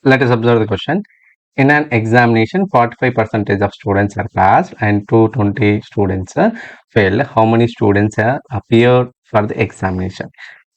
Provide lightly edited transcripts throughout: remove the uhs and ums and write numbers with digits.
Let us observe the question. In an examination, 45% of students are passed and 220 students failed. How many students appeared for the examination?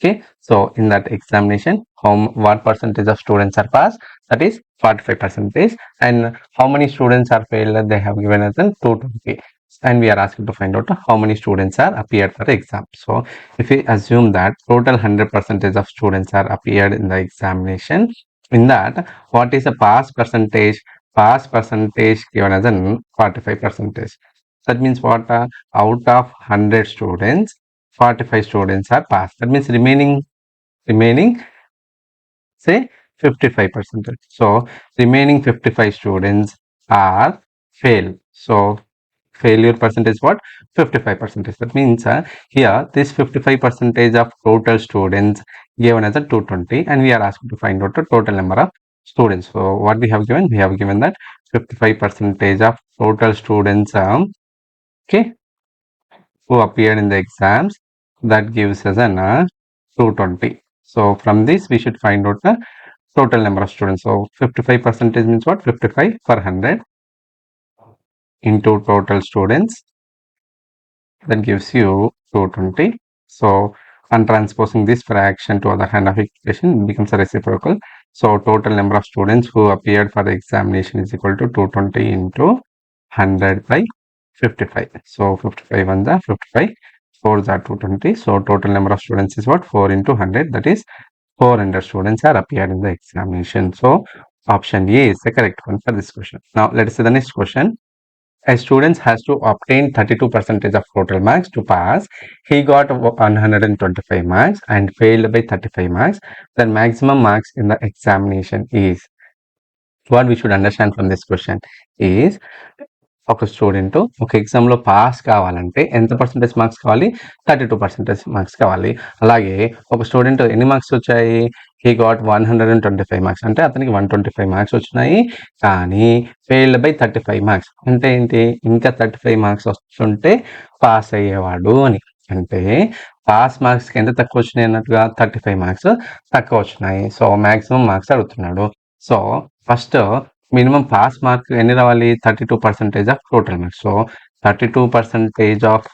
Okay, so in that examination, what percentage of students are passed? That is 45%. And how many students are failed? They have given us 220. And we are asked to find out how many students are appeared for the exam. So if we assume that total 100% of students are appeared in the examination, in that, what is the pass percentage? Pass percentage given as an 45%. That means what? Out of 100 students, 45 students are passed. That means remaining say 55%. So remaining 55 students are fail. So failure percentage what? 55%. That means here this 55% of total students given as a 220, and we are asked to find out the total number of students. So what we have given? We have given that 55% of total students okay, who appeared in the exams. That gives us an 220. So from this we should find out the total number of students. So 55% means what? 55 per 100 into total students. That gives you 220. So on transposing this fraction to other hand of equation, it becomes a reciprocal. So total number of students who appeared for the examination is equal to 220 into 100 by 55. So 55 on the 55, 4 are 220. So total number of students is what? 4 into 100. That is 400 students are appeared in the examination. So option A is the correct one for this question. Now let us see the next question. A student has to obtain 32% of total marks to pass. He got 125 marks and failed by 35 marks. The maximum marks in the examination is. What we should understand from this question is, ఒక student ఒక ఎగ్జామ్లో pass కావాలంటే ఎంత percentage marks కావాలి? 32% marks కావాలి. అలాగే ఒక student ఎన్ని మార్క్స్ వచ్చాయి? హీ గాట్ 125 మార్క్స్, అంటే అతనికి 125 మార్క్స్ వచ్చినాయి, కానీ ఫెయిల్డ్ బై 35 మార్క్స్. అంటే ఏంటి? ఇంకా 35 మార్క్స్ వస్తుంటే పాస్ అయ్యేవాడు అని. అంటే పాస్ మార్క్స్కి ఎంత తక్కువ వచ్చినాయి అన్నట్టుగా? 35 మార్క్స్ తక్కువ వచ్చినాయి. సో మ్యాక్సిమం మార్క్స్ అడుగుతున్నాడు. So first minimum pass mark ఎన్ని రావాలి? 32% of total marks. So 32% of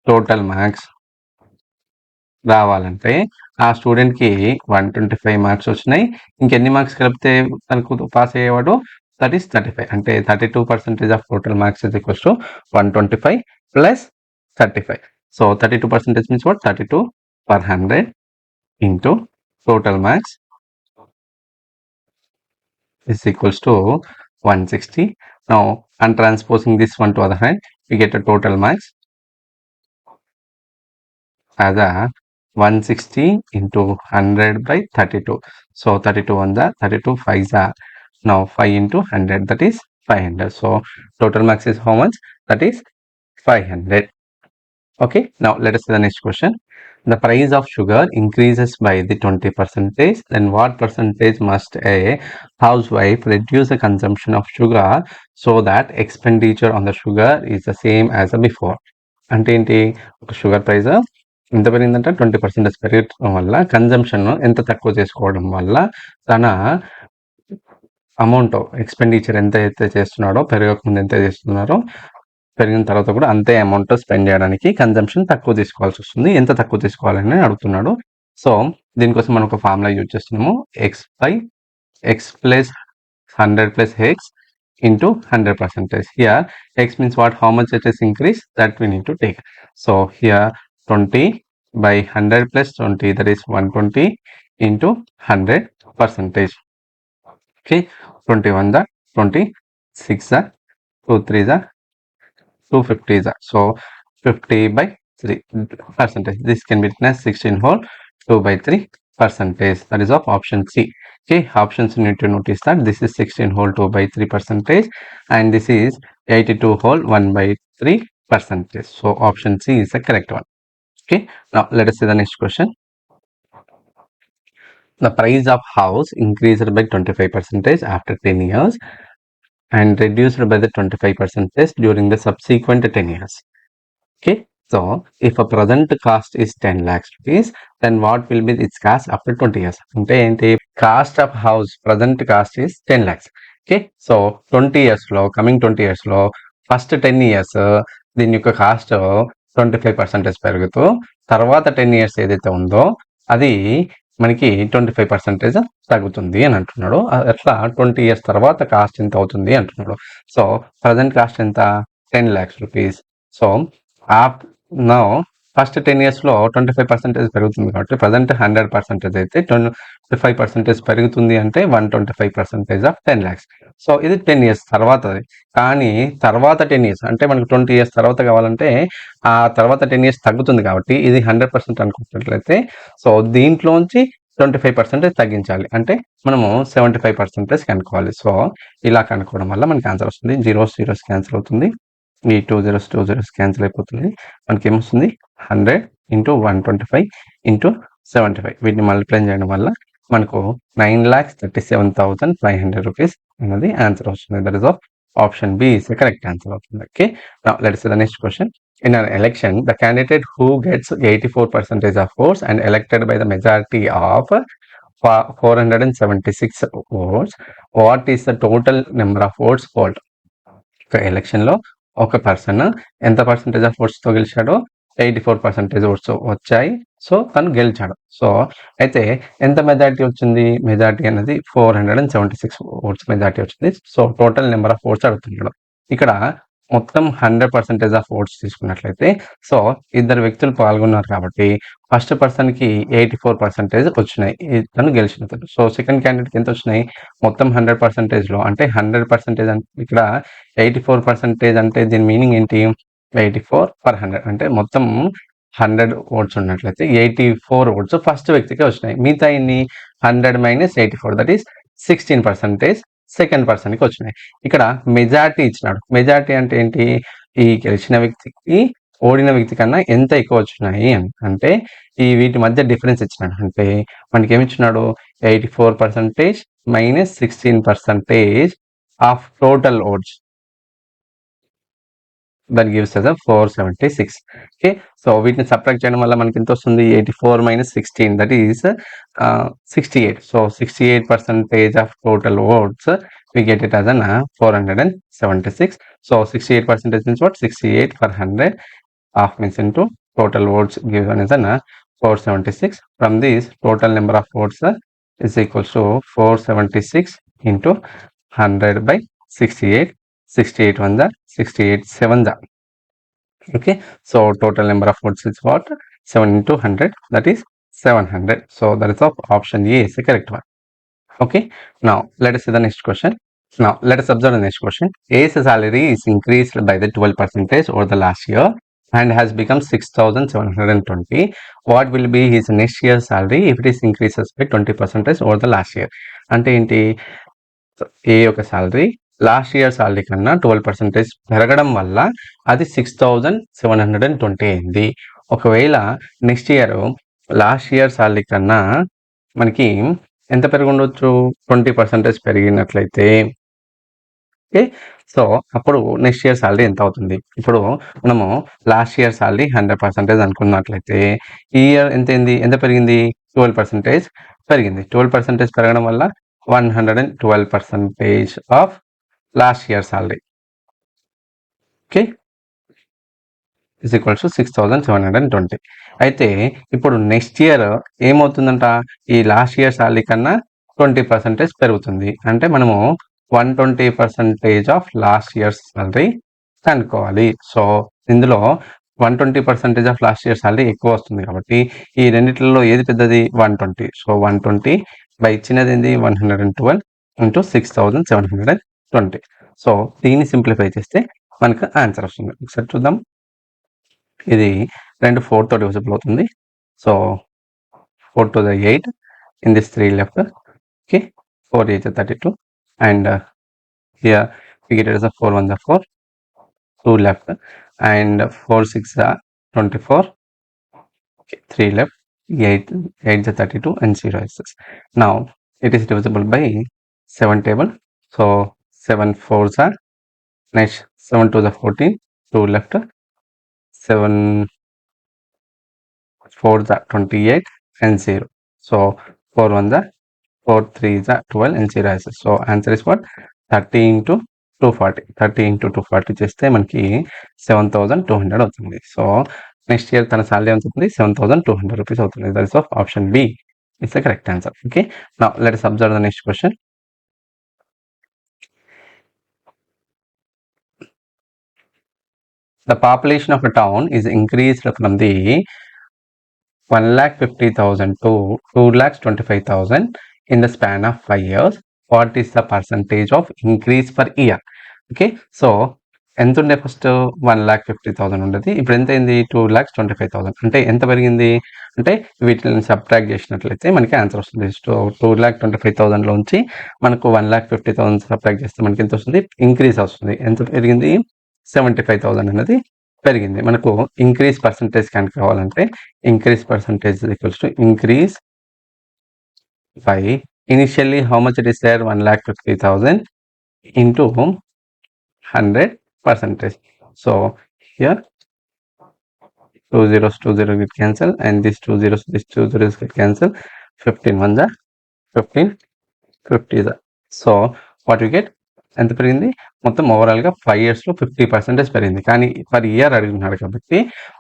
total marks రావాలంటే ఆ స్టూడెంట్కి 125 మార్క్స్ వచ్చినాయి. ఇంకెన్ని మార్క్స్ కలిపితే తనకు పాస్ అయ్యేవాడు? That is 35. అంటే 32% of total marks is equals to 125 plus 35. So 32% means what? 32 per 100 into total marks is equals to 160. Now, on transposing this one to other hand, we get a total marks as a 160 into 100 by 32. So 32 on the 32 5s are now 5 into 100, that is 500. So total marks is how much? That is 500. Okay, now let us see the next question. The price of sugar increases by the 20%, then what percentage must a housewife reduce the consumption of sugar so that expenditure on the sugar is the same as before? అంటే ఏంటి? ఒక sugar price ఎంత పెరిగిందంటే 20% పెరగడం వల్ల consumption ఎంత తక్కువ చేసుకోవడం వల్ల తన అమౌంట్ ఎక్స్పెండిచర్ ఎంత అయితే చేస్తున్నాడో, పెరగకముందు ఎంత చేస్తున్నారో, పెరిగిన తర్వాత కూడా అంతే అమౌంట్ స్పెండ్ చేయడానికి కన్జంప్షన్ తక్కువ తీసుకోవాల్సి వస్తుంది. ఎంత తక్కువ తీసుకోవాలని అడుగుతున్నాడు. సో దీనికోసం మనం ఒక ఫార్ములా యూజ్ చేస్తున్నాము. X by X plus 100 plus x into 100%. Here x means what? How much it is increased, that we need to take. So here 20 by 100 plus 20, that is 120 into 100%. Okay, 21 the 26 the 2 3 the 250 the, so 50 by 3%. This can be written as 16 whole 2 by 3%. That is of option C. Okay, options you need to notice that this is 16 whole 2 by 3% and this is 82 whole 1 by 3%. So option C is the correct one. Okay, now let us see the next question. The price of house increased by 25% after 10 years and reduced by the 25% during the subsequent 10 years. Okay, So if a present cost is 10 lakhs rupees, then what will be its cost after 20 years? అంటే ఏంటి, cost of house present cost is 10 lakhs. Okay, so 20 years లో, coming 20 years లో first 10 years దీని యొక్క cost 25% పెరుగుతూ, తర్వాత 10 years ఏదైతే ఉందో అది మనకి 25% తగ్గుతుంది అని అంటున్నాడు. అట్లా 20 years తర్వాత కాస్ట్ ఎంత అవుతుంది అంటున్నాడు. సో ప్రజెంట్ కాస్ట్ ఎంత, 10 lakhs rupees. So now first 10 years లో 25% పెరుగుతుంది కాబట్టి ప్రజెంట్ 100% అయితే 25% పెరుగుతుంది అంటే 125% ఆఫ్ 10 lakhs. సో ఇది 10 years తర్వాతది. కానీ తర్వాత 10 years అంటే మనకు 20 years తర్వాత కావాలంటే ఆ తర్వాత 10 years తగ్గుతుంది కాబట్టి ఇది 100% అనుకున్నట్లయితే సో దీంట్లోంచి 25% తగ్గించాలి. అంటే మనము 75% కనుక్కోవాలి. సో ఇలా కనుక్కోవడం వల్ల మనకి ఆన్సర్ వస్తుంది. జీరోస్ జీరోస్ క్యాన్సిల్ అవుతుంది, ఈ 2 zeros క్యాన్సిల్ అయిపోతుంది. మనకి ఏమొస్తుంది, 100 ఇంటూ 125 ఇంటూ 75 వీటిని మల్టిప్లై చేయడం వల్ల మనకు 9,37,500 రూపీస్ అన్నది ఆన్సర్ వస్తుంది. That is of option B is correct answer అవుతుంది. Okay, now let's see the next question. In an election, the candidate who gets 84% of votes and elected by the majority of 476 votes, what is the total number of votes polled? Election లో ఒక person ఎంత percentage of votes తో గెలిచాడో 84% oats వచ్చాయి. So తను గెలిచాడు. So అయితే ఎంత majority వచ్చింది, మెజారిటీ అనేది 476 ఓట్స్ మెజారిటీ వచ్చింది. So total number of votes అడుగుతున్నాడు. ఇక్కడ మొత్తం 100% ఆఫ్ ఓట్స్ తీసుకున్నట్లయితే సో ఇద్దరు వ్యక్తులు పాల్గొన్నారు కాబట్టి ఫస్ట్ పర్సన్ కి 84% వచ్చినాయి, తను గెలిచినతను. సో సెకండ్ క్యాండిడేట్ ఎంత వచ్చినాయి, మొత్తం 100% లో అంటే 100% ఇక్కడ 84% అంటే దీని మీనింగ్ ఏంటి, 84/100 అంటే మొత్తం 100 ఓట్స్ ఉన్నట్లయితే 84 ఓట్స్ ఫస్ట్ వ్యక్తికి వచ్చినాయి. మిగతా ఎన్ని, 100 - 84 దట్ ఈస్ 16% సెకండ్ పర్సన్ కి వచ్చినాయి. ఇక్కడ మెజారిటీ ఇచ్చినాడు. మెజారిటీ అంటే ఏంటి, ఈ గెలిచిన వ్యక్తికి ఓడిన వ్యక్తి కన్నా ఎంత ఎక్కువ వచ్చినాయి అని. అంటే ఈ వీటి మధ్య డిఫరెన్స్ ఇచ్చినాడు. అంటే మనకి ఏమి ఇచ్చినాడు, 84% - 16% of total votes, that gives us a 476. Okay, so వీటిని సబ్ట్రాక్ట్ చేయడం వల్ల మనకి ఎంత వస్తుంది, 84 - 16 that is 68. so 68% of total votes we get it as an 476. so 68% means what, 68/100 half means into total votes given as an 476. from this total number of votes is equals to 476 into 100 by 68. 68 1s are 68 7s are. Okay, so total number of votes is what, 7 into 100 that is 700. so that is of option A is the correct one. Okay, now let us see the next question. Now let us observe the next question. A's salary is increased by the 12% over the last year and has become 6,720. what will be his next year's salary if it is increases by 20% over the last year? అంటే ఏంటి, ఏ యొక్క salary last year salary కన్నా 12% పెరగడం వల్ల అది 6,720 అయింది. ఒకవేళ next year last year salary కన్నా మనకి ఎంత పెరిగి ఉండొచ్చు, 20% పెరిగినట్లయితే ఓకే, సో అప్పుడు నెక్స్ట్ ఇయర్ సాలరీ ఎంత అవుతుంది. ఇప్పుడు మనము లాస్ట్ ఇయర్ సాలరీ 100% అనుకున్నట్లయితే ఈ ఇయర్ ఎంత పెరిగింది, 12% పెరిగింది. 12% పెరగడం వల్ల 112% of last year salary. Okay, is equals to 6,720. అయితే ఇప్పుడు నెక్స్ట్ ఇయర్ ఏమవుతుందంట, ఈ లాస్ట్ ఇయర్ సాలరీ కన్నా 20% పెరుగుతుంది. అంటే మనము 120% ఆఫ్ లాస్ట్ ఇయర్ సాలరీ కనుక్కోవాలి. సో ఇందులో 120% ఆఫ్ లాస్ట్ ఇయర్ సాలరీ ఎక్కువ వస్తుంది కాబట్టి ఈ రెండిట్లలో ఏది పెద్దది, 120. సో 120 బై చిన్నది ఏంది, 112 ఇంటూ 6,720. సో దీన్ని సింప్లిఫై చేస్తే మనకు ఆన్సర్ వస్తుంది. ఒకసారి చూద్దాం. ఇది 2 4 తో డివిజిబుల్ అవుతుంది. So 4 to the 8 in this 3 left. Okay, 4 8 32 and here we get it as a 4 1 4, 2 left and 4 6 24. Okay, 3 left, 8 8 32 and 0 is 6. Now it is divisible by 7 table. So 7 4s are next 7 to the 14, 2 left, 7 4 the 28 and 0. So 4 1 the 4 3 the 12 and 0 is. So answer is what? 30 into 240. 30 into 240 చేస్తే మనకి 7,200 అవుతుంది. So next year తన salary ఎంత అవుతుంది? 7,200 rupees అవుతుంది. That is of option B is the correct answer. Okay, now let us observe the next question. The population of a town is increased from the 1,50,000 to 2,25,000 in the span of 5 years. What is the percentage of increase per year? Okay, so ఎంత ఉండే first 1,50,000 ఉండేది, ఇప్పుడు ఎంత అయింది? 2,25,000. అంటే ఎంత పెరిగింది అంటే వీటిని సబ్ట్రాక్ట్ చేసినట్లయితే మనకి ఆన్సర్ వస్తుంది. సో 2,25,000లోంచి మనకు 1,50,000 సబ్ట్రాక్ట్ చేస్తే మనకి ఎంత వస్తుంది? ఇంక్రీజ్ వస్తుంది. ఎంత పెరిగింది? 75,000 అనేది పెరిగింది. మనకు ఇంక్రీజ్ పర్సంటేజ్ కనుక కావాలంటే increase percentage equals to increase by initially how much it is there 1,50,000 into 100%. So here 2 zeros get cancel and these 2 zeros get cancel. 15 1 the 15 50 the. So what you get? ఎంత పెరిగింది? మొత్తం ఓవరాల్గా 5 yearsలో 50% పెరిగింది. కానీ per year అడుగుతున్నాడు కాబట్టి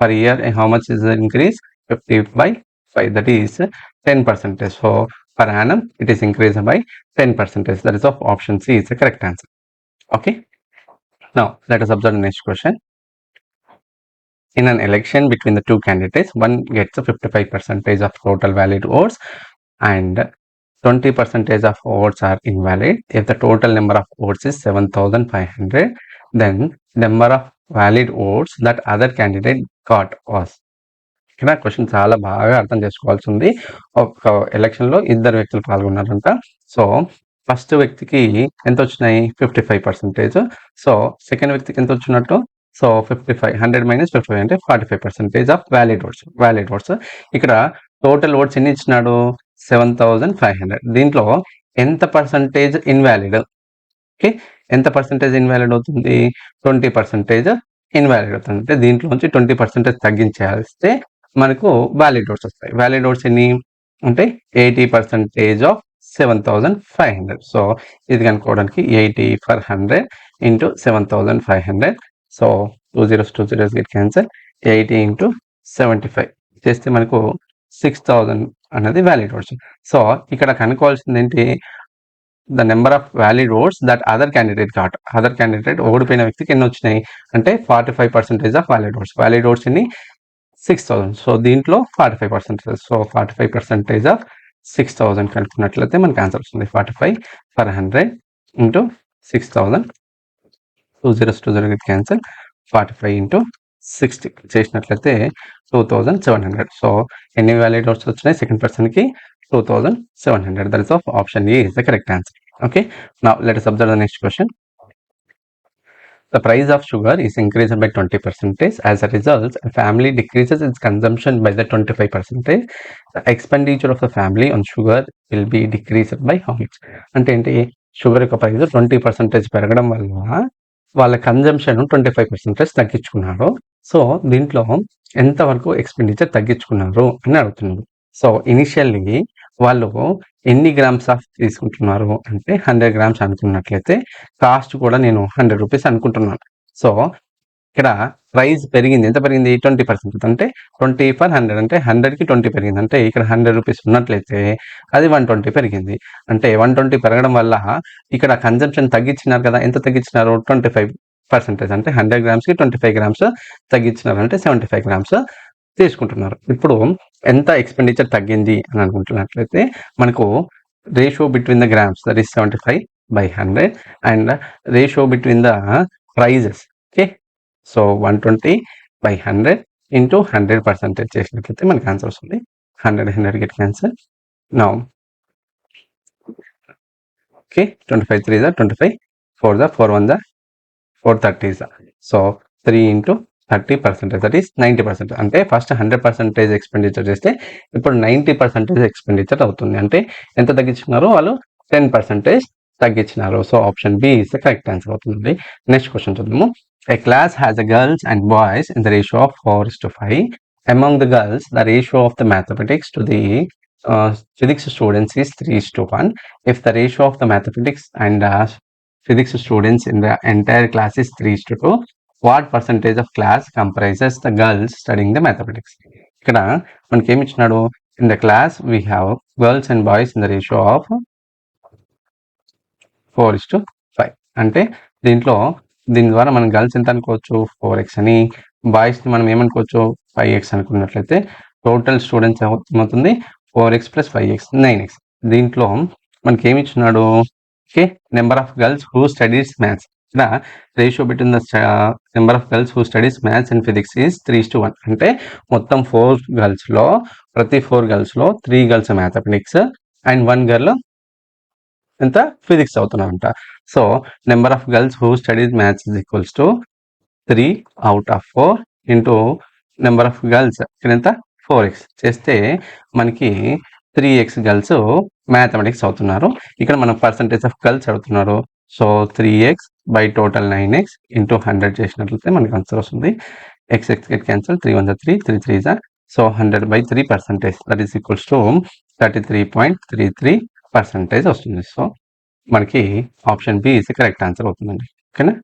per year how much is increase? 50/5, that is 10%. So per annum it is increased by 10%. That is of option C is the correct answer. Okay, now let us observe the next question. In an election between the two candidates, one gets a 55% of total valid votes and 20% of votes are invalid. If the total number of votes is 7,500, then number of valid votes that other candidate got was. ఇక్కడ question చాలా బాగా అర్థం చేసుకోవాల్సి ఉంది. ఒక ఎలక్షన్లో ఇద్దరు వ్యక్తులు పాల్గొన్నారంట. సో ఫస్ట్ వ్యక్తికి ఎంత వచ్చినాయి? 55%. సో సెకండ్ వ్యక్తికి ఎంత వచ్చినట్టు? సో 55, 100 - 55 అంటే 45% ఆఫ్ వ్యాలిడ్ ఓట్స్. ఇక్కడ టోటల్ ఓట్స్ ఎన్ని ఇచ్చినాడు? 7,500. దీంట్లో ఎంత పర్సంటేజ్ ఇన్వాలిడ్? ఓకే, ఎంత పర్సంటేజ్ ఇన్వాలిడ్ అవుతుంది? 20% ఇన్వాలిడ్ అవుతుంది. అంటే దీంట్లోంచి 20% తగ్గించేస్తే మనకు వ్యాలిడ్ ఓట్స్ వస్తాయి. వ్యాలిడ్ ఓట్స్ ఎన్ని అంటే 80% ఆఫ్ 7,500. సో ఇది కనుక్కోవడానికి 80 for 100 into 7,500. So 2 zeros get cancel. 80 into 75 చేస్తే మనకు 6,000 అనేది వ్యాలిడ్ ఓట్స్. సో ఇక్కడ కనుక్కోవాల్సింది ఏంటి? The number of valid votes that other candidate got. Other candidate ఓడిపోయిన వ్యక్తికి ఎన్ని వచ్చినాయి అంటే 45% ఆఫ్ వ్యాలిడ్ ఓట్స్ ఎన్ని? 6,000. సో దీంట్లో 45%. సో 45% ఆఫ్ 6,000 కనుక్కున్నట్లయితే మనకి ఆన్సర్ వస్తుంది 45 for 100 into 6,000. 2 zeros get cancel. 45 into 60 చేసినట్లయితే 2,700. సో ఎన్ని వ్యాలిడ్ ఓట్స్ వచ్చినాయి సెకండ్ పర్సన్కి? 2,700. That is of option A is the correct answer. Okay, now let us observe the next question. The price of sugar is increased by 20%. As a result, a family decreases its consumption by the 25%. The expenditure of the family on sugar will be decreased by how much? అంటే ఏంటి? Sugar యొక్క price 20% పెరగడం వల్ల వాళ్ళ consumption 25% తగ్గించుకున్నారు. So దీంట్లో ఎంతవరకు expenditure తగ్గించుకున్నారు అని అడుగుతున్నారు. సో ఇనిషియల్లీ వాళ్ళు ఎన్ని గ్రామ్స్ ఆఫ్ తీసుకుంటున్నారు అంటే 100 grams అనుకున్నట్లయితే కాస్ట్ కూడా నేను 100 రూపీస్ అనుకుంటున్నాను. సో ఇక్కడ ప్రైస్ పెరిగింది. ఎంత పెరిగింది? 20%. అంటే 20 for 100 అంటే 100కి 20 పెరిగింది. అంటే ఇక్కడ 100 రూపీస్ ఉన్నట్లయితే అది 120 పెరిగింది. అంటే 120 పెరగడం వల్ల ఇక్కడ కన్జంప్షన్ తగ్గించినారు కదా. ఎంత తగ్గించినారు? 25%. అంటే 100 grams-కి 25 grams తగ్గించినారు అంటే 75 grams తీసుకుంటున్నారు. ఇప్పుడు ఎంత ఎక్స్పెండిచర్ తగ్గింది అని అనుకుంటున్నట్లయితే మనకు ratio between the grams that is 75/100 and ratio between the prices. Okay, so 120/100 into 100% చేసినట్లయితే మనకి ఆన్సర్ వస్తుంది 100 get cancel. Now okay, 25 3 is 25, 4 the 4 1 the 430 is. So 3 into 30%, that is 90%. అంటే ఫస్ట్ 100% ఎక్స్పెండిచర్ చేస్తే ఇప్పుడు 90% ఎక్స్పెండిచర్ అవుతుంది. అంటే ఎంత తగ్గించుకున్నారు? వాళ్ళు 10% తగ్గించినారు. So option B is the correct answer అవుతుంది. నెక్స్ట్ క్వశ్చన్ చూద్దాము. A class has a girls and boys in the ratio of 4:5. among the girls, the ratio of the mathematics to the physics students is 3:1. If the ratio of the mathematics and physics students in the entire class is 3:2, what percentage of class comprises the girls studying the mathematics? ఇక్కడ మనకి ఏమి ఇచ్చినాడు, in the class we have girls and boys in the ratio of 4:5. అంటే దీని ద్వారా మనం girls ఎంత అనుకోవచ్చు 4x అని, బాయ్స్ని మనం ఏమనుకోవచ్చు 5x అనుకున్నట్లయితే టోటల్ స్టూడెంట్స్ ఏమవుతుంది 4x + 5x 9x. దీంట్లో మనకి ఏమి ఇచ్చినాడు, okay, number of girls who studies maths. ఇక్కడ ratio between the number of girls who studies maths and physics is 3:1. అంటే మొత్తం 4 గర్ల్స్లో ప్రతి 4 గర్ల్స్లో 3 గర్ల్స్ మ్యాథమెటిక్స్ అండ్ 1 గర్ల్ ఎంత ఫిజిక్స్ అవుతున్నారంట. So number of girls who studies maths is equals to 3/4 into number of girls ఇక్కడ ఎంత 4x చేస్తే మనకి 3x గర్ల్స్ మ్యాథమెటిక్స్ అవుతున్నారు. ఇక్కడ మనం పర్సంటేజ్ ఆఫ్ గర్ల్స్ అవుతున్నారు. So 3x by total 9x into 100 చేసినట్లయితే మనకి ఆన్సర్ వస్తుంది. x get cancel, 3 1 3, 3 3 so 100/3% that is equals to 33.33% వస్తుంది. సో మనకి option B is correct answer అవుతుందండి. ఓకేనా.